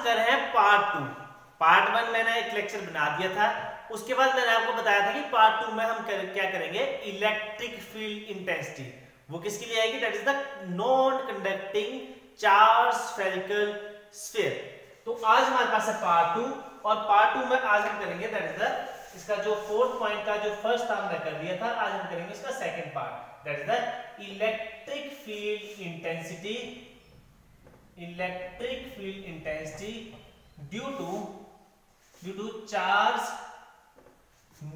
हम कर रहे हैं पार्ट 2। पार्ट 1 मैंने एक लेक्चर बना दिया था, उसके बाद मैंने आपको बताया था कि पार्ट 2 में हम क्या करेंगे, इलेक्ट्रिक फील्ड इंटेंसिटी। वो किसके लिए आएगी, that is the non conducting charge spherical sphere. तो आज हमारे पास है पार्ट 2, और पार्ट 2 में आज हम करेंगे दैट इज द, इसका जो फोर्थ पॉइंट का जो फर्स्ट हमने कर दिया था, आज हम करेंगे इसका second part, that is the electric field intensity. Electric field intensity due to charge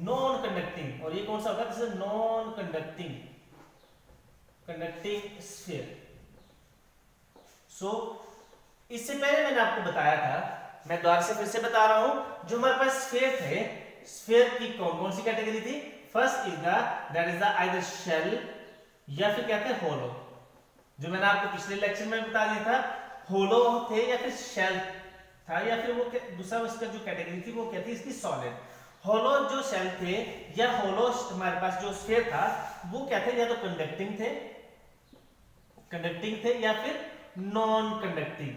non conducting, और ये कौन सा होगा, this is non conducting sphere. So इससे पहले मैंने आपको बताया था, मैं दोबारा से फिर से बता रहा हूं, जो हमारे पास स्फीयर थे, स्फीयर की कौन सी कैटेगरी थी, first is that is the either shell या फिर कहते हैं होलो। जो मैंने आपको पिछले लेक्चर में बता दिया था, होलो थे या फिर शेल था, या फिर वो दूसरा उसका जो कैटेगरी थी वो क्या थी, इसकी सॉलिड। होलो जो शेल थे या होलो हमारे पास जो स्फीयर था वो क्या थे, या तो कंडक्टिंग थे या फिर नॉन कंडक्टिंग।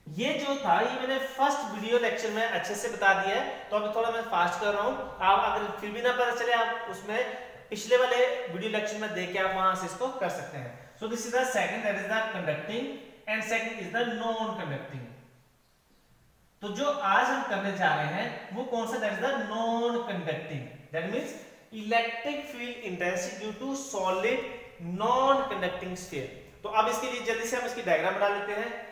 ये जो था ये मैंने फर्स्ट वीडियो लेक्चर में अच्छे से बता दिया है, तो अभी थोड़ा मैं फास्ट कर रहा हूं। आप अगर फिर भी ना पता चले, आप उसमें पिछले वाले वीडियो लेक्चर में देख के आप वहां से इसको कर सकते हैं। सो this is the second, that is the conducting, and second is the non conducting. तो जो आज हम करने जा रहे हैं वो कौन सा, that is the non conducting. That means electric field intensity due to solid non conducting sphere. तो अब इसके लिए जल्दी से हम इसकी डायग्राम बना लेते हैं।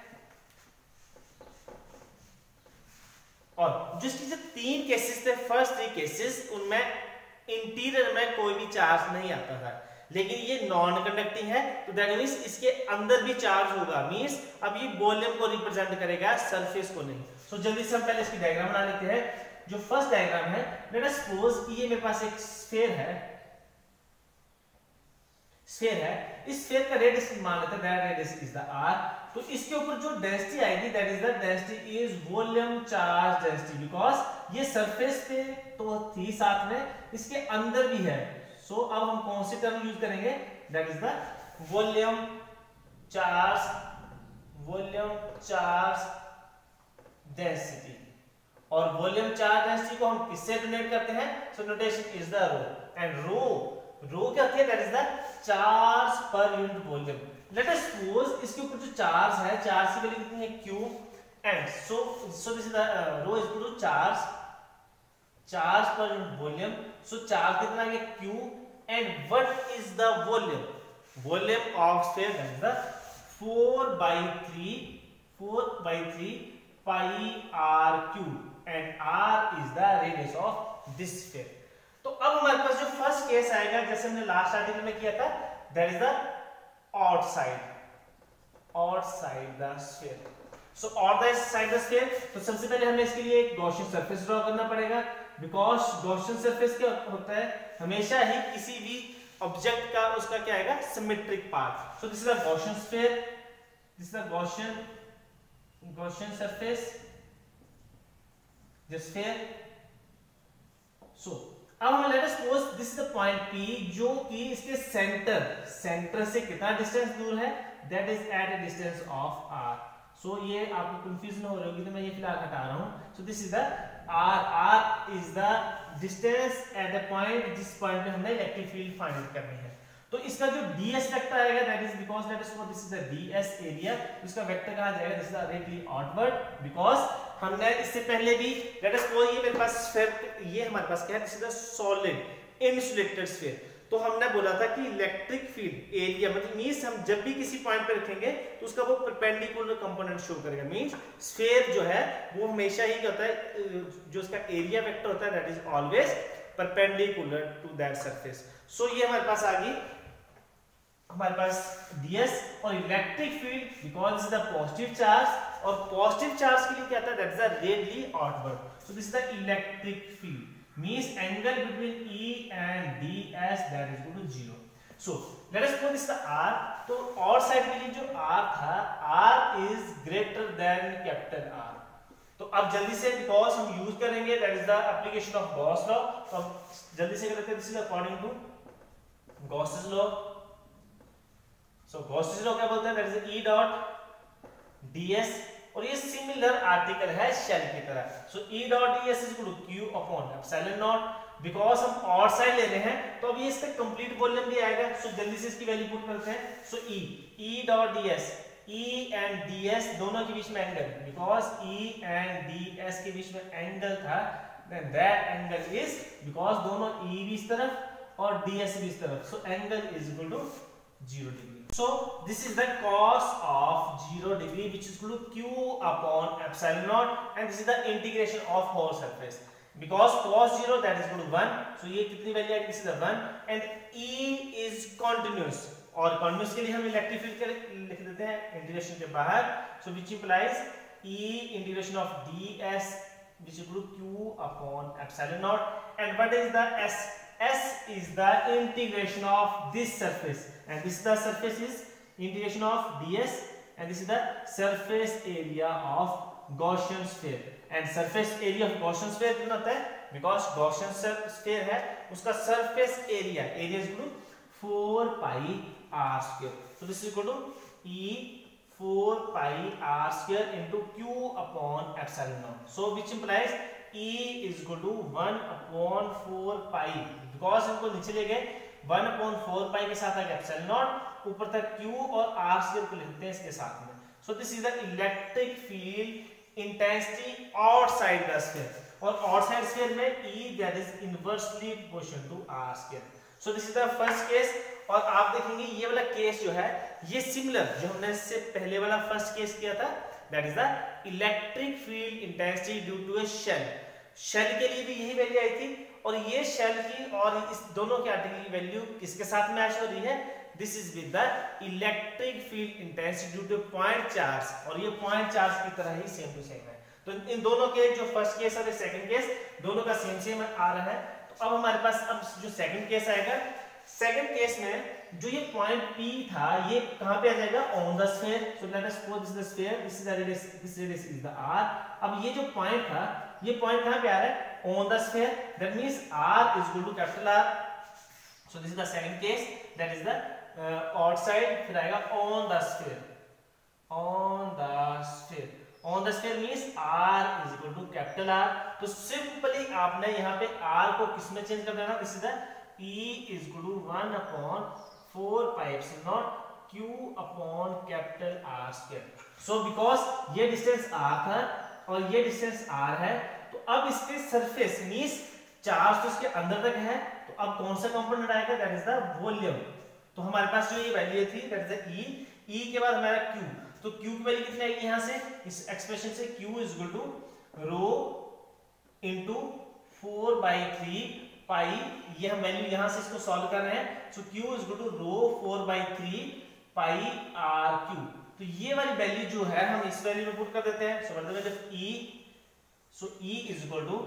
और जिसकी जो तीन केसेस थे, फर्स्ट 3 केसेस, उनमें इंटीरियर में कोई भी चार्ज नहीं आता था, लेकिन ये नॉन कंडक्टिंग है, तो दैट मींस इसके अंदर भी चार्ज होगा। मींस अब ये वॉल्यूम को रिप्रेजेंट करेगा, सरफेस को नहीं। सो जल्दी से हम पहले इसकी डायग्राम बना लेते हैं। जो फर्स्ट डायग्राम है, लेट अस सपोज कि ये मेरे पास एक स्फीयर है, इस स्फीयर का रेडियस मान लेते हैं, that radius is the r। तो इसके ऊपर जो डेंसिटी आएगी, that is the density is volume charge density, because ये सरफेस पे तो थी, साथ में इसके अंदर भी है। सो अब हम कौन सी टर्म यूज करेंगे, that is the volume charge density. और वॉल्यूम चार्ज डेंसिटी को हम किससे डिनोट करते हैं, so notation is the rho, and rho क्या होती है, that is the charge per unit volume. Let us suppose इसके ऊपर जो चार्ज है, चार्ज की वैल्यू कितनी है, q, and so this is the rho is equal to charge per unit volume. So charge कितना है, q, and what is the volume of sphere, that is the 4/3 pi r cube, and r is the radius of this sphere। तो अब हमारे पास जो first case आएगा, जैसे हमने लास्ट आर्टिकल में किया था, that is the outside the sphere. So outside the sphere, तो सबसे पहले हमें इसके लिए एक गॉसियन सरफेस ड्रॉ करना पड़ेगा, बिकॉज गॉसियन सरफेस क्या होता है, हमेशा ही किसी भी ऑब्जेक्ट का उसका क्या आएगा, symmetric path. So this is the Gaussian sphere, this is the Gaussian surface, the sphere। so अब हम late us suppose this is the point P, जो कि इसके सेंटर से कितना डिस्टेंस दूर है, that is at a distance of r। So ये आपको कंफ्यूजन हो रही होगी, तो मैं ये फिलहाल हटा रहा हूं। सो this is the r is the distance at the point, जिस पॉइंट पे हमने इलेक्ट्रिक फील्ड फाइंड करनी है। तो इसका जो ds वेक्टर आएगा, that is because that is this is the ds area, इसका वेक्टर कहां जाएगा, this is directly outward, because हमने इससे पहले भी लेट अस सपोज ये मेरे पास स्फीयर, ये हमारे पास क्या है, this is the solid insulated sphere. तो हमने बोला था कि इलेक्ट्रिक फील्ड एरिया मतलब मींस हम जब भी किसी पॉइंट पे रखेंगे तो उसका वो परपेंडिकुलर कंपोनेंट शो करेगा। मींस स्फीयर जो है वो हमेशा ही क्या होता है, जो उसका एरिया वेक्टर होता है, that is always perpendicular to that surface. So ये हमारे पास आ गई, हमारे पास ds और electric field, because this is the positive charge, और पॉजिटिव चार्ज के लिए क्या आता है, that is the radially outward. So this is the electric field, means angle between E and ds that is equal to 0। So let us suppose this the r, तो और side के लिए जो r था, r is greater than capital R। तो अब जल्दी से, बिकॉज हम यूज करेंगे that is the application of Gauss law, तो हम जल्दी से करते हैं, this is according to Gauss's law. So Gauss's law क्या बोलता है, that is E dot ds और ये सिमिलर आर्टिकल है शेल की तरह। So E dot ds is equal to q upon epsilon naught, because हम और साइड ले रहे हैं तो अब ये इसका कंप्लीट वॉल्यूम भी आएगा। सो जल्दी से इसकी वैल्यू पुट करते हैं। सो E dot ds, E and ds दोनों के बीच में angle, because E and ds के बीच में एंगल था, then that angle is, because दोनों E भी इस तरफ और ds भी इस तरफ, so angle is equal to 0 degree. So this is the cos of 0 degree which is equal to q upon epsilon naught, and this is the integration of whole surface. Because cos 0 that is equal to 1, so ये कितनी value आएगी, this is the 1, and E is continuous, और continuous के लिए हम electric field लिख देते हैं इंटीग्रेशन के बाहर, so which implies E integration of ds which is equal to q upon epsilon naught, and what is the s? S is the integration of this surface, and this is the surface is integration of ds, and this is the surface area of Gaussian sphere, and surface area of Gaussian sphere कितना होता है, because Gaussian sphere है उसका surface area is equal to 4 pi r square, so this is equal to E 4 pi r square into q upon epsilon naught, so which implies E is equal to 1 upon 4 pi, because इनको नीचे ले गए 1 upon 4 pi के साथ आ गया epsilon naught, ऊपर तक q और r square को लिखते हैं इसके साथ में। So this is the electric field intensity outside the sphere, और outside sphere में E that is inversely proportional to r square. So this is the first case, और आप देखेंगे ये वाला केस जो है ये सिमिलर जो हमने इससे पहले वाला फर्स्ट केस किया था, that is the electric field intensity due to a shell. Shell के लिए भी यही वैल्यू आई थी, और ये शेल की और इस दोनों के आर्टिकल की वैल्यू किसके साथ मैच हो रही है, this is with the electric field intensity due two point charge, और ये पॉइंट चार्ज की तरह ही सेम टू सेम है। तो इन दोनों के जो फर्स्ट केस और सेकंड केस दोनों का सेम सेम आ रहा है। तो अब हमारे पास अब जो सेकंड केस आएगा, सेकंड केस में जो ये पॉइंट P था ये कहां पे आ जाएगा, on the sphere. So let us suppose this is the sphere, this is the radius, this radius is the r। अब ये जो पॉइंट था ये पॉइंट कहां पे आ रहा है, on the sphere, that means r is equal to capital R। So this is the second case, that is the outside, फिर आएगा on the sphere, on the sphere, on the sphere means r is equal to capital R। तो simply आपने यहां पे r को किस में change कर देना, this is the E is equal to 1 upon 4 pi epsilon naught q upon capital R square. So because ये डिस्टेंस r था और ये डिस्टेंस r है, तो अब इसके सरफेस मींस चार्ज तो इसके अंदर तक है, तो अब कौन सा कंपोनेंट आएगा, दैट इज द वॉल्यूम। तो हमारे पास जो ये वैल्यू थी दैट इज द E के बाद हमारा q, तो q की वैल्यू कितनी आएगी यहां से, इस एक्सप्रेशन से q is equal to rho into 4/3 पाई, ये हम वैल्यू यहां से इसको सॉल्व कर रहे हैं। सो q is equal to rho 4/3 pi r cube. तो ये वाली वैल्यू जो है हम इस वैल्यू में पुट कर देते हैं। सो मतलब जब E, so E is equal to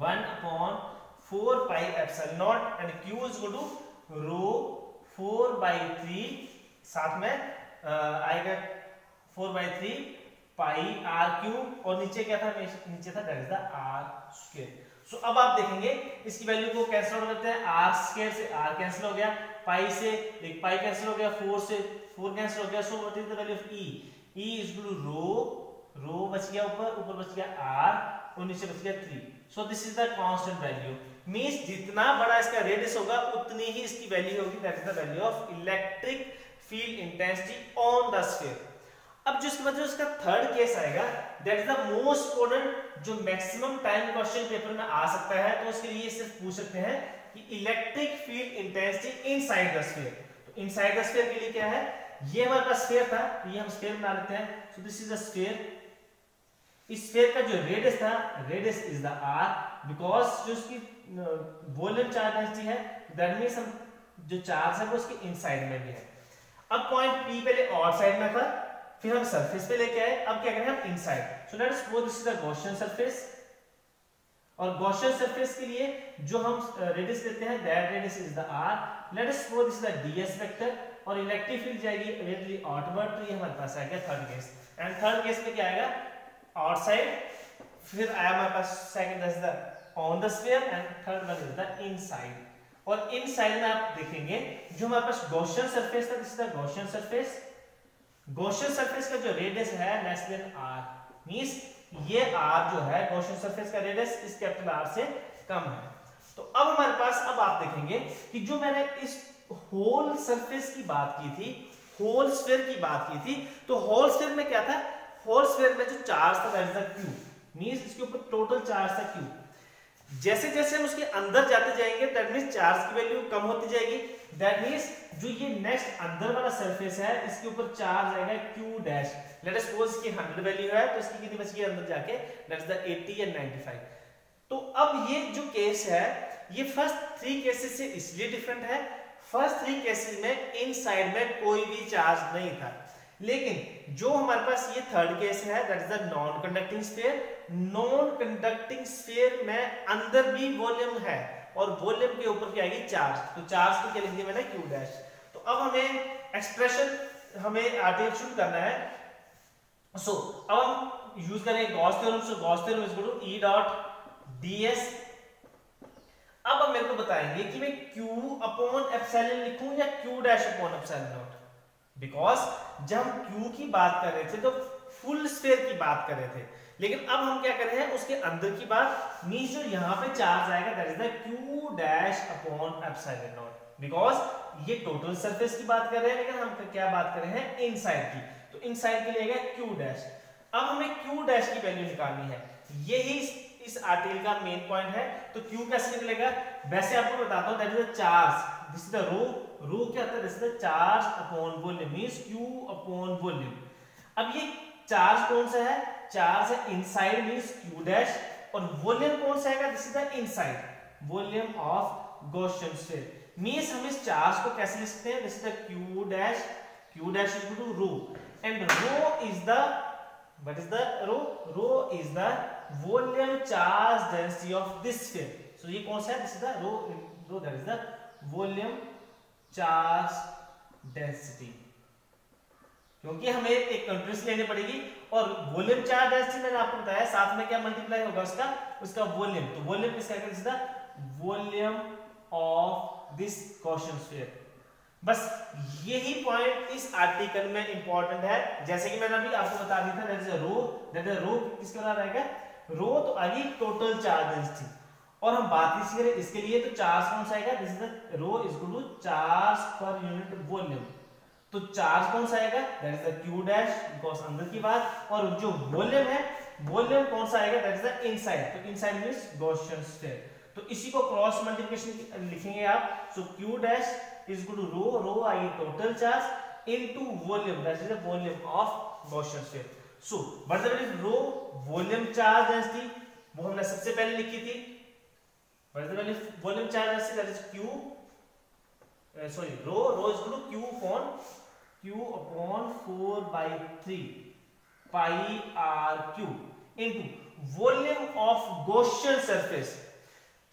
1 upon 4 pi epsilon naught and q is equal to rho 4/3, साथ में आएगा 4/3 पाई r क्यूब, और नीचे क्या था, नीचे था that is the r square. So अब आप देखेंगे इसकी वैल्यू को कैंसिल आउट करते हैं, r स्क्वायर से r कैंसिल हो गया, पाई से एक पाई कैंसिल हो गया, 4 से 4 कैंसिल हो गया। So what is the value of E? E is equal to rho बच गया ऊपर बच गया r और नीचे बच गया 3। सो this is the constant value, means जितना बड़ा इसका रेडियस होगा उतनी ही इसकी वैल्यू होगी, that is the value of electric field intensity on the sphere. अब जो इसके बाद जो इसका थर्ड केस आएगा, that is the most important, जो मैक्सिमम टाइम क्वेश्चन पेपर में आ सकता है। तो उसके लिए सिर्फ पूछ सकते हैं कि electric field intensity inside the sphere. तो इनसाइड द स्फीयर के लिए क्या है, ये हमारे पास स्फीयर था, तो ये हम स्फीयर बना लेते हैं। सो दिस इज द स्फीयर, इस स्फीयर का जो रेडियस था, radius is the r, because जो इसकी वॉल्यूम चार्ज डेंसिटी है, दैट मींस हम जो चार्ज है वो उसके इनसाइड में भी है। अब पॉइंट P पहले आउटसाइड में था, फिर हम सरफेस पे लेके आए, अब क्या करें हम inside. So let us suppose this is the Gaussian surface, और गॉसियन सरफेस के लिए जो हम रेडियस लेते हैं that radius is the r। Let us suppose this is the ds vector, और इलेक्ट्रिक फील्ड जाएगी इमीडिएटली आउटवर्ड। तो ये हमारे पास आ गया third case, and third case में क्या आएगा, आउटसाइड, फिर आया हमारे पास second is the on the sphere, and third one is the inside. और इनसाइड में आप देखेंगे जो हमारे पास गॉसियन सरफेस था, this is the Gaussian surface, Gaussian surface का जो रेडियस है लेस देन r, मींस ये r जो है गॉसियन सरफेस का रेडियस इस कैपिटल R से कम है। तो अब हमारे पास, अब आप देखेंगे कि जो मैंने इस होल सरफेस की बात की थी, होल स्फीयर की बात की थी, तो होल स्फीयर में क्या था, होल स्फीयर में जो चार्ज था that is the Q, means इसके ऊपर टोटल चार्ज था क्यू। जैसे जैसे हम उसके अंदर जाते जाएंगे दैट मींस चार्ज की वैल्यू कम होती जाएगी। दैट मींस जो ये नेक्स्ट अंदर वाला सरफेस है इसके ऊपर चार्ज आएगा Q dash. Late us suppose इसकी 100 वैल्यू है तो इसकी कितनी बच गई अंदर जाके, दैट्स द 80 एंड 95। तो अब ये जो केस है ये फर्स्ट 3 केसेस से इसलिए डिफरेंट है, फर्स्ट 3 केसेस में इनसाइड में कोई भी चार्ज नहीं था, लेकिन जो हमारे पास ये थर्ड केस है that is the non conducting sphere. Non conducting sphere में अंदर भी वॉल्यूम है और वॉल्यूम के ऊपर क्या आएगी, चार्ज। तो चार्ज को क्या लिख दिया मैंने, क्यू डैश। तो अब हमें एक्सप्रेशन हमें आर्टिफिशियल करना है। सो अब हम यूज करेंगे Gauss theorem. So Gauss theorem is equal to E dot ds। अब हम मेरे को बताएंगे कि मैं Q अपॉन एप्सिलॉन लिखूं या Q dash upon epsilon naught, because जब हम Q की बात कर रहे थे तो फुल स्फीयर की बात कर रहे थे, लेकिन अब हम क्या कर रहे हैं उसके अंदर की बात, मींस जो यहां पे चार्ज आएगा that is the Q dash upon epsilon naught, because ये टोटल सरफेस की बात कर रहे हैं लेकिन हम क्या बात कर रहे हैं, इनसाइड की। तो इनसाइड के लिए आएगा Q डैश। अब हमें Q डैश की वैल्यू निकालनी है, यही इस आर्टिकल का मेन पॉइंट है। तो Q कैसे निकलेगा, वैसे आपको बताता हूं, that is the charge, this is the rho. Rho क्या होता है, this is the charge upon volume, means Q upon volume. अब ये चार्ज कौन सा है, चार्ज है इनसाइड मींस Q डैश, और वॉल्यूम कौन सा है, this is the inside volume of Gaussian sphere. Means हम इस चार्ज को कैसे लिख सकते हैं, this is the Q dash, Q dash is equal to row, and rho is the, what is the rho? Rho is the volume charge density of this sphere. So ये कौन सा है, this is the rho, that is the volume charge density। क्योंकि हमें एक countries लेनी पड़ेगी और वॉल्यूम चार्ज डेंसिटी मैंने आपको बताया, साथ में क्या मल्टीप्लाई होगा उसका वॉल्यूम। तो वॉल्यूम किसका है, this is the volume of this Gaussian sphere. बस यही पॉइंट इस आर्टिकल में इंपॉर्टेंट है। जैसे कि मैंने अभी आपको बता दिया था, that is rho, that is rho किसके बराबर आएगा, रो तो आएगी टोटल चार्ज डेंसिटी, और हम बात इसी करें इसके लिए तो चार्ज कौन सा आएगा, this is the rho is equal to charge per unit volume. तो चार्ज कौन सा आएगा, that is the Q dash, because अंदर की बात, और जो वॉल्यूम है, वॉल्यूम कौन सा आएगा, दैट इज द इनसाइड। तो इनसाइड मींस गॉसियन स्फीयर। तो इसी को क्रॉस मल्टीप्लिकेशन लिखेंगे आप। सो Q dash is equal to rho, rho I total charge into volume, that is the volume of Gaussian sphere. So what is the value of rho, volume charge density, वो हमने सबसे पहले लिखी थी। what is the value of volume charge density, that is Q, rho is equal to Q upon 4 by 3 pi r cube into volume of Gaussian surface।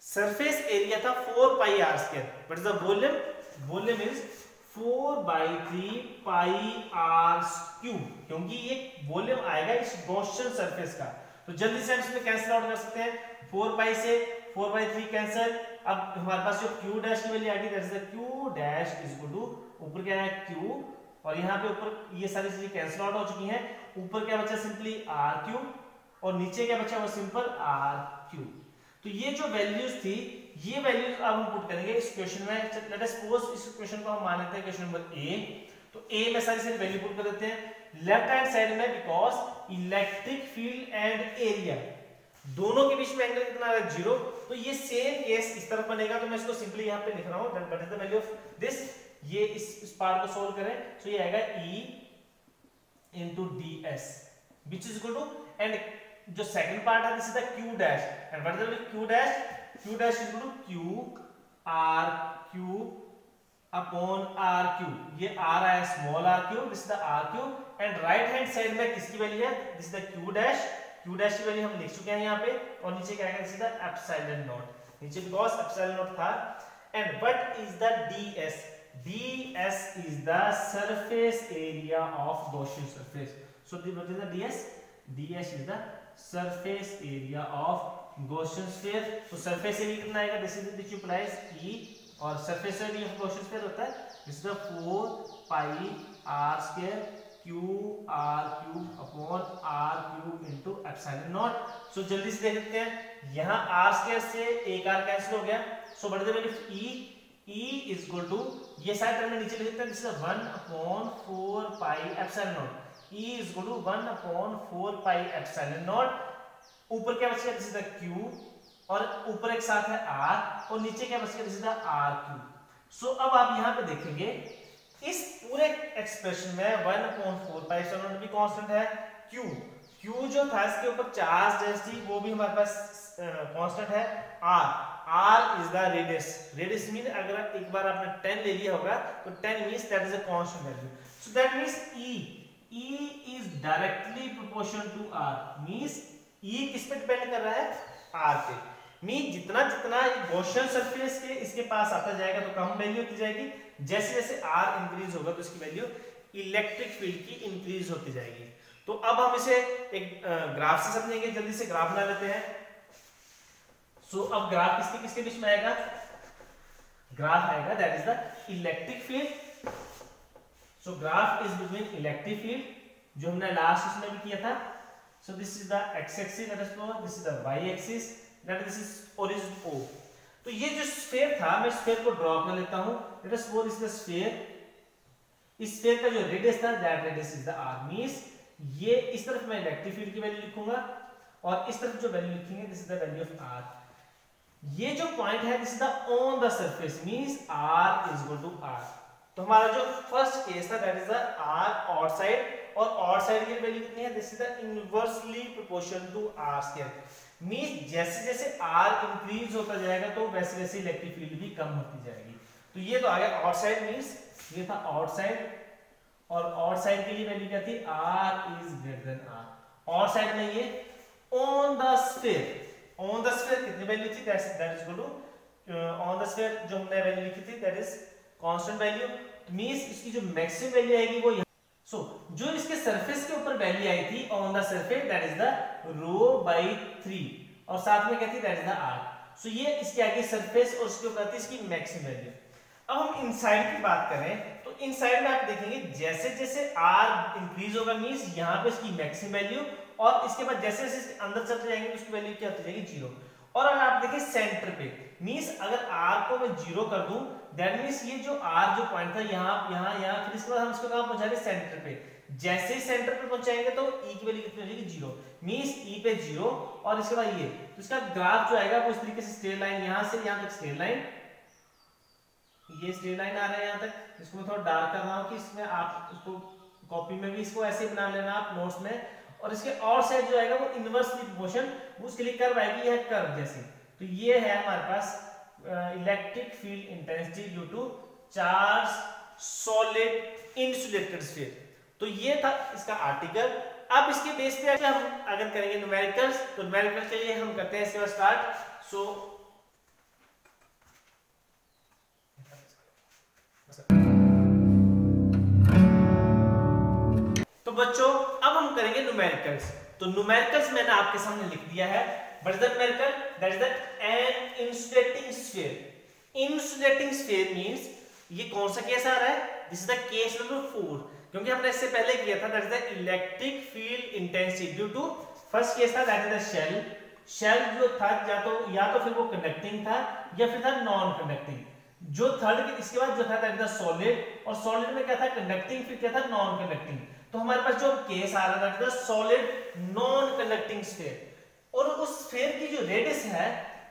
surface area था 4 pi r square, what is the volume, volume is 4 by 3 pi r cube, क्योंकि ये volume आएगा इस Gaussian surface का। तो जल्दी से हम इसमें कैंसिल आउट कर सकते हैं, 4 pi से 4 by 3 कैंसिल। अब हमारे पास जो Q डैश की वैल्यू आएगी, that is the Q dash is equal to, ऊपर क्या है Q, और यहाँ पे ऊपर ये सारी चीजें कैंसिल आउट हो चुकी हैं। ऊपर क्या बचा, सिंपली r क्यूब, और नीचे क्या बचा, वो सिंपल r क्यूब। तो ये जो वैल्यूज थी, ये वैल्यूज अब हम पुट करेंगे इस क्वेश्चन में। लेट अस सपोज इस क्वेश्चन को हम मान लेते हैं क्वेश्चन नंबर ए। तो ए में सारी वैल्यू पुट कर देते हैं लेफ्ट हैंड साइड में, because electric field and area दोनों के बीच में एंगल कितना है, 0। तो ये सेम केस इस तरफ बनेगा, तो मैं इसको सिंपली यहाँ पे लिख रहा हूँ, what is the value of this. ये इस पार्ट को सोल्व करें, तो ये आएगा E into ds which is equal to, and जो सेकंड पार्ट है this is the Q dash, and what is the Q dash, Q dash is equal to Q r cube upon r cube. ये r है small r cube, this is the r cube, and right hand side में किसकी value है, this is the Q dash. Q dash की value हम लिख चुके हैं यहाँ पे, और नीचे क्या आएगा, this is the epsilon not, नीचे बिकॉज़ एप्सिलॉन नॉट था। And what is the ds, ds is the surface area of Gaussian surface. So what is the ds, ds is the surface area of Gaussian sphere। तो surface area कितना आएगा, this is which implies E, और surface area of Gaussian sphere होता है this is the 4 pi r square QR³ upon R³ into epsilon naught. So जल्दी से देख लेते हैं, यहाँ R स्क्वायर से एक R कैंसिल हो गया। So what is the value of E is equal to, ये साइड टर्म में नीचे लिख देते हैं, this is 1/4 pi epsilon naught. E is equal to 1/4 pi epsilon naught. ऊपर क्या बचेगा, दिस इज द Q, और ऊपर एक साथ है R, और नीचे क्या बचेगा, दिस इज द R³। सो अब आप यहाँ पे देखेंगे इस पूरे एक्सप्रेशन में 1/4 पाई एप्सिलॉन नॉट भी कांस्टेंट है। Q जो था इसके ऊपर चार्ज डेंसिटी वो भी हमारे पास कांस्टेंट है। R is the radius mean अगर एक बार आपने 10 ले लिया होगा तो 10 means that is a constant value. So that means E is directly proportional to R, means E किस पे डिपेंड कर रहा है, R पे। मीन जितना जितना गॉसियन सरफेस के इसके पास आता जाएगा तो कम वैल्यू होती जाएगी, जैसे जैसे R इंक्रीज होगा तो इसकी वैल्यू इलेक्ट्रिक फील्ड की इंक्रीज होती जाएगी। तो अब हम इसे एक ग्राफ से समझेंगे, जल्दी से ग्राफ बना लेते हैं। सो अब ग्राफ किसके किसके बीच में आएगा, ग्राफ आएगा that is the electric field. So graph is between electric field, जो हमने लास्ट इसमें भी किया था। सो this is the x axis, that is this is the y axis, that this is origin O। तो ये जो स्फीयर था, मैं स्फीयर को ड्रॉ कर लेता हूं, late us suppose this is the sphere. इस स्फीयर का जो रेडियस था that radius is the r, means ये इस तरफ मैं इलेक्ट्रिक फील्ड की वैल्यू लिखूंगा और इस तरफ जो वैल्यू लिखेंगे this is the value of r। ये जो पॉइंट है this is the on the surface, means r is equal to r। तो हमारा जो फर्स्ट केस था that is the r outside, और आउटसाइड की वैल्यू कितनी है, this is the inversely proportional to r square, means जैसे जैसे r इंक्रीज होता जाएगा तो वैसे वैसे इलेक्ट्रिक फील्ड भी कम होती जाएगी। तो ये तो आ गया आउटसाइड, मींस ये था आउटसाइड, और आउटसाइड के लिए वैल्यू क्या थी, r is greater than r। Outside में ये ऑन द स्फीयर कितनी वैल्यू थी, that is equal to on the sphere जो हमने वैल्यू लिखी थी that is constant value, means इसकी जो मैक्सिमम वैल्यू आएगी वो सो जो इसके सरफेस के ऊपर वैल्यू आई थी on the surface that is the ρ/3, और साथ में क्या थी, that is the r। So ये इसके आगे सरफेस और उसके ऊपर आती है इसकी मैक्सिमम वैल्यू। अब हम इनसाइड की बात करें तो इनसाइड में आप देखेंगे जैसे जैसे r इंक्रीज होगा, मींस यहां पे इसकी मैक्सिमम वैल्यू, और इसके बाद जैसे जैसे अंदर चलते जाएंगे तो उसकी वैल्यू क्या होती जाएगी, 0। और अगर आप देखें सेंटर पे, मींस अगर r को मैं 0 कर दूं दैट मींस ये जो r जो पॉइंट था यहां फिर इसके बाद हम इसको कहां पहुंचा दें, सेंटर पे। जैसे ही सेंटर पे पहुंचाएंगे तो e की वैल्यू कितनी हो जाएगी, 0, मींस e पे 0, और इसके बाद ये, तो इसका ग्राफ जो आएगा वो इस तरीके से स्ट्रेट लाइन, यहां से यहां तक स्ट्रेट लाइन, ये स्ट्रेट लाइन आ रहा है यहां तक। इसको मैं थोड़ा डार्क कर रहा हूं कि इसमें आप इसको कॉपी में भी इसको ऐसे बना लेना आप नोट्स में, और इसके और साइड जो आएगा वो इनवर्सली प्रोपोर्शन, वो उसके लिए कर्व आएगी, यह कर्व जैसे। तो ये है हमारे पास electric field intensity due to charge solid insulated sphere. तो ये था इसका आर्टिकल। अब इसके बेस पे हम अगर करेंगे न्यूमेरिकल्स, तो न्यूमेरिकल के लिए हम करते हैं इसके बाद स्टार्ट। सो बच्चों अब हम करेंगे न्यूमेरिकल्स। तो न्यूमेरिकल्स मैंने आपके सामने लिख दिया है। What is the numerical, that is the an insulating sphere. Insulating sphere means ये कौन सा केस आ रहा है, this is the case number 4, क्योंकि हमने इससे पहले किया था that is the electric field intensity due to, first case था दैट इज द शेल जो था या तो फिर वो कंडक्टिंग था या फिर था नॉन कंडक्टिंग। जो थर्ड इसके बाद जो था दैट इज द सॉलिड, और सॉलिड में क्या था, कंडक्टिंग, फिर क्या था, नॉन कंडक्टिंग। तो हमारे पास जो केस आ रहा है सॉलिड नॉन कंडक्टिंग स्फीयर, और उस स्फीयर की जो रेडियस है,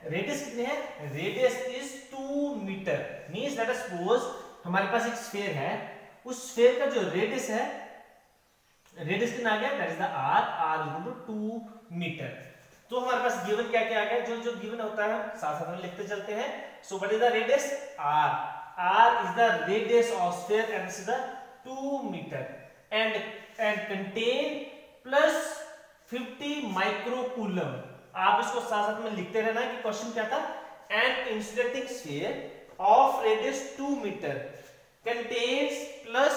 रेडियस कितनी है, radius is 2 metre, means that suppose हमारे पास एक स्फीयर है, उस स्फीयर का जो रेडियस है, रेडियस कितना आ गया, that is the r equal to 2 metre. तो हमारे पास गिवन क्या क्या आ गया, जो जो गिवन होता है साथ साथ में लिखते चलते हैं। So what is the radius, r is the radius of sphere and this is the 2 metre and contain plus 50 microcoulomb. आप इसको साथ साथ में लिखते रहना कि क्वेश्चन क्या था, an insulating sphere of radius 2 meter contains plus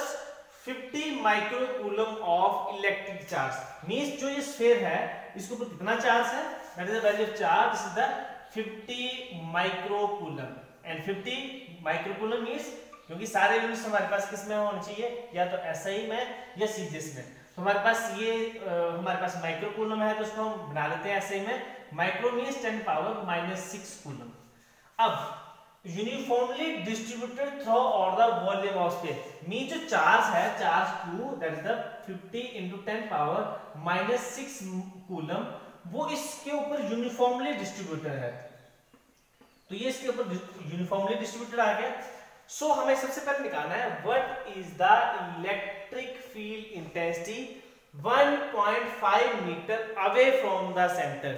50 microcoulomb of electric charge। Means जो ये स्फीयर है इसके ऊपर कितना चार्ज है, that is the value of charge, this is the 50 microcoulomb, and 50 microcoulomb means क्योंकि सारे यूनिट्स हमारे पास किस में होने चाहिए, या तो एसआई में या सीजीएस में। तो हमारे पास ये हमारे पास माइक्रो कूलम है, तो उसको हम बना लेते हैं एसआई में। Micro means 10⁻⁻6 coulomb. अब uniformly distributed through all the volume of space mean जो चार्ज है, charge Q that is the 50 × 10⁻⁻6 coulomb, वो इसके ऊपर यूनिफॉर्मली डिस्ट्रीब्यूटेड है। तो ये इसके ऊपर यूनिफॉर्मली डिस्ट्रीब्यूटेड आ गया। सो हमें सबसे पहले निकालना है what is the electric field intensity 1.5 metre away from the centre.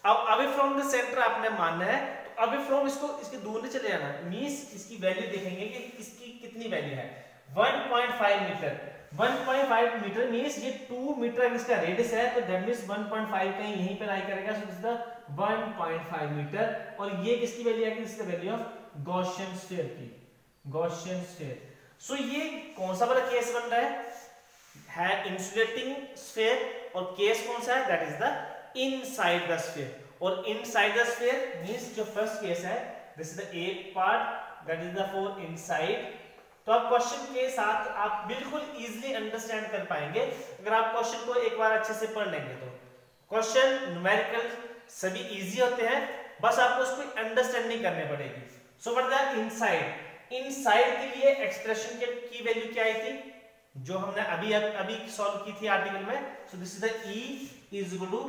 अब अवे फ्रॉम द सेंटर आपने मानना है, अभी फ्रॉम इसको इसके दूर नहीं चले जाना, मींस इसकी वैल्यू देखेंगे कि इसकी कितनी वैल्यू है। 1.5 मीटर, 1.5 मीटर मींस ये 2 मीटर इसका रेडियस है, तो दैट मींस 1.5 कहीं यहीं पर लाई करेगा, so this is the 1.5 metre. और ये किसकी वैल्यू आएगी, this is the value of Gaussian sphere की, गॉसियन स्फीयर। सो ये कौन सा वाला केस बन रहा है इंसुलेटिंग स्फीयर, और केस कौन सा है, that is the inside the sphere. और इनसाइड द स्फीयर मींस जो फर्स्ट केस है, this is the A part that is the for inside. तो आप क्वेश्चन के साथ आप बिल्कुल इजीली अंडरस्टैंड कर पाएंगे अगर आप क्वेश्चन को एक बार अच्छे से पढ़ लेंगे। तो क्वेश्चन न्यूमेरिकल सभी इजी होते हैं, बस आपको उसको अंडरस्टैंडिंग करनी पड़ेगी। सो व्हाट द इनसाइड, इनसाइड के लिए एक्सप्रेशन की वैल्यू क्या आई थी, जो हमने अभी सॉल्व की थी आर्टिकल में। सो this is the E is equal to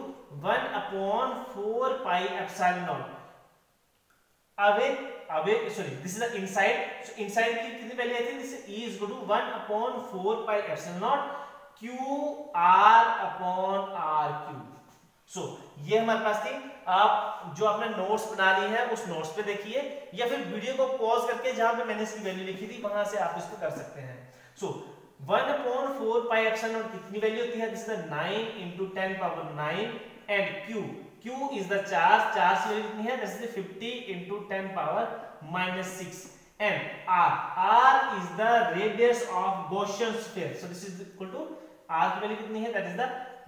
1/4 pi epsilon naught away sorry this is the inside. So inside की कितनी वैल्यू आई थी, this E is equal to 1/4 pi epsilon naught QR/R3। सो ये हमारे पास थी। आप जो आपने नोट्स बना ली है उस नोट्स पे देखिए, या फिर वीडियो को पॉज करके जहां पे मैंने इसकी वैल्यू लिखी थी वहां से आप इसको कर सकते हैं। सो 1/4 pi epsilon naught कितनी वैल्यू होती है, this is 9 × 10⁻9 and Q is the charge की वैल्यू कितनी है, this is 50 × 10⁻⁻6 and R is the radius of Gaussian sphere. So this is equal to R की वैल्यू कितनी है, that is the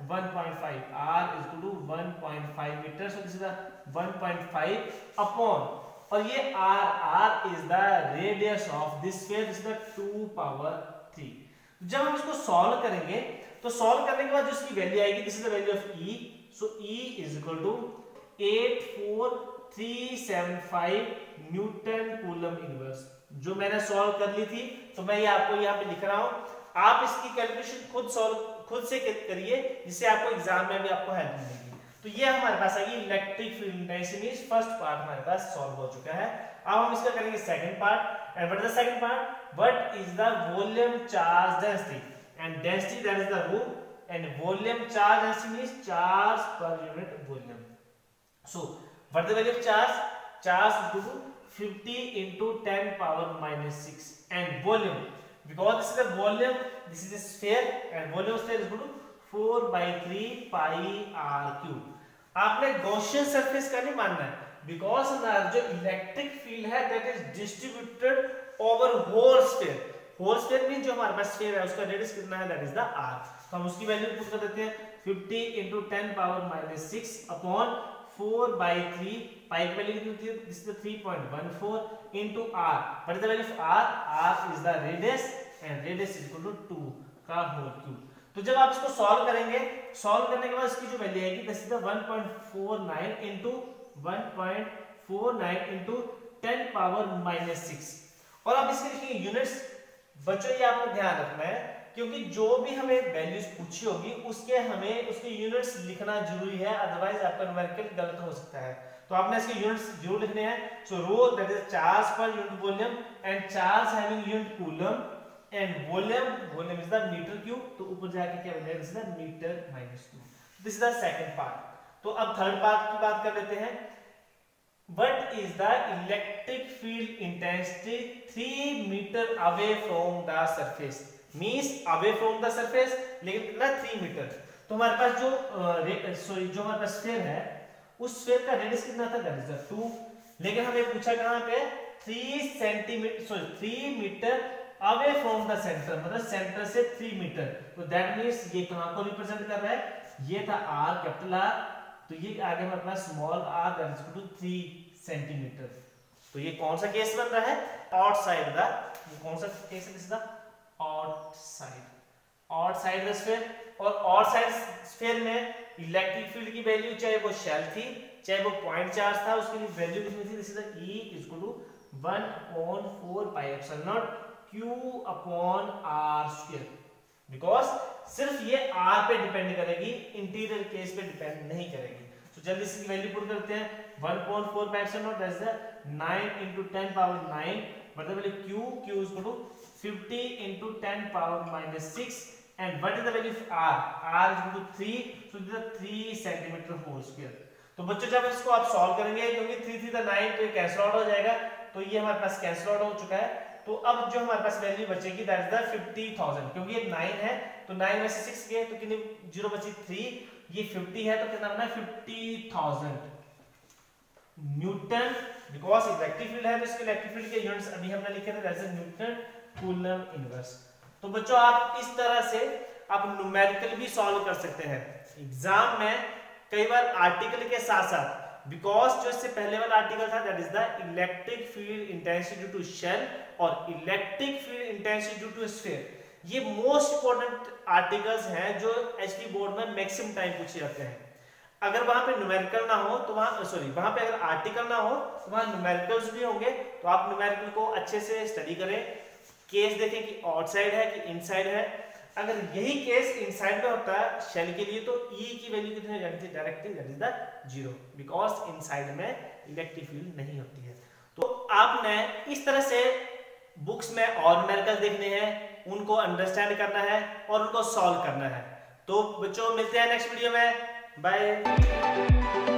1.5, R is equal to 1.5 metre. So this is the 1.5 upon, और ये R is the radius of this sphere, this is the 2⁻3। जब हम इसको solve करेंगे तो सॉल्व करने के बाद जो इसकी वैल्यू आएगी, this is the value of E। So E is equal to 84375 Newton coulomb inverse. जो मैंने सॉल्व कर ली थी, तो मैं ये आपको यहाँ पे लिख रहा हूँ। आप इसकी कैलकुलेशन खुद से करिए, जिससे आपको एग्जाम में भी आपको हेल्प मिलेगी। तो ये हमारे पास आएगी electric field intensity, first part हमारे पास सॉल्व हो चुका है। अब हम इसका करेंगे second part. And what is the second part, what is the volume charge density, and density that is the rho, and volume charge density means charge per unit volume. So what the value of charge is equal to 50 × 10⁻⁻6 एंड volume, because this is the volume, this is a sphere and volume of sphere is equal to 4/3 pi r3। आपने Gaussian surface का नहीं मानना है, because हमारा जो electric field है that is distributed over whole sphere. Whole sphere mean जो हमारे पास स्फीयर है उसका रेडियस कितना है, दैट इज द r। तो हम उसकी वैल्यू पुट कर देते हैं 50 × 10⁻⁻6 अपॉन 4/3 पाई की वैल्यू कितनी होती है, this is 3.14 into r। What is the value of r, r is the radius and radius is equal to 2 का होल क्यूब। तो जब आप इसको सॉल्व करेंगे, सॉल्व करने के बाद इसकी जो वैल्यू आएगी, दिस इज द 1.49 × 1.49 × 10⁻⁻6। और आप इसके लिखिए यूनिट्स। बच्चों ये आपको ध्यान रखना है, क्योंकि जो भी हमें वैल्यूज पूछी होगी हमें उसके यूनिट्स लिखना जरूरी है, अदरवाइज आपका न्यूमेरिकल गलत हो सकता है। तो आपने इसके यूनिट्स जरूर लिखने हैं। So rho that is charge per unit volume and charge having unit coulomb and volume is the metre cube. तो ऊपर जाके क्या बनेगा, this is the metre -2। This is the second part. तो अब थर्ड पार्ट की बात कर लेते हैं। What is the electric field intensity 3 meter away from the surface? Means away from the surface, लेकिन कितना 3 मीटर। तो हमारे पास जो हमारे पास स्फीयर है, उस स्फीयर का रेडियस कितना था, दैट इज 2। लेकिन हमें पूछा कहां पे, 3 metre away from the centre, मतलब सेंटर से 3 मीटर। तो दैट मींस ये कहां को रिप्रेजेंट कर रहा है, ये था R, कैपिटल R। तो ये आगे हमारे पास small r that is equal to 3 centimetre. तो ये कौन सा केस बन रहा है, आउटसाइड द, कौन सा केस है, this is the outside the sphere. और आउटसाइड स्फीयर में इलेक्ट्रिक फील्ड की वैल्यू चाहे वो शेल थी चाहे वो पॉइंट चार्ज था, उसके लिए वैल्यू कितनी थी, this is the E equal to 1/4 pi epsilon naught Q upon R square. Because सिर्फ ये R पे डिपेंड करेगी, इंटीरियर केस पे डिपेंड नहीं करेगी। तो जल्दी इसकी वैल्यू पुट करते हैं, 1/4 pi epsilon not that is the 9 × 10⁻9 मतलब Q is equal to 50 × 10⁻⁻6 and what is the value of R is equal to 3, so this is 3 centimeter whole square। तो बच्चों जब इसको आप सॉल्व करेंगे, क्योंकि 3 3 9 तो ये कैंसिल आउट हो जाएगा, तो ये हमारे पास कैंसिल आउट हो चुका है। तो अब जो हमारे पास वैल्यू बचेगी दैट इज द 50,000, क्योंकि ये 9 है तो 9 में से 6 गए तो कितनी जीरो बची 3, ये 50 है तो कितना बना 50,000 न्यूटन। बिकॉज इलेक्ट्रिक फील्ड है तो इसके इलेक्ट्रिक फील्ड के यूनिट्स अभी हमने लिखे थे that is Newton coulomb inverse. तो बच्चों आप इस तरह से आप न्यूमेरिकल भी सॉल्व कर सकते हैं एग्जाम में, कई बार आर्टिकल के साथ साथ। बिकॉज जो इससे पहले वाला आर्टिकल था that is the electric field intensity due to shell और electric field intensity due to sphere, ये मोस्ट इंपोर्टेंट आर्टिकल्स हैं जो एचटी बोर्ड में मैक्सिमम टाइम पूछे जाते हैं। अगर वहां पे न्यूमेरिकल ना हो तो वहां पे अगर आर्टिकल ना हो तो वहां न्यूमेरिकल्स भी होंगे। तो आप न्यूमेरिकल को अच्छे से स्टडी करें, केस देखें कि आउटसाइड है कि इनसाइड है। अगर यही केस इनसाइड में होता है शेल के लिए तो E की वैल्यू कितनी हो जाती है directly, that is the 0, because inside में इलेक्ट्रिक फील्ड नहीं होती है। तो आपने इस तरह से बुक्स में और न्यूमेरिकल देखने हैं, उनको अंडरस्टैंड करना है और उनको सॉल्व करना है। तो बच्चों मिलते हैं नेक्स्ट वीडियो में, बाय।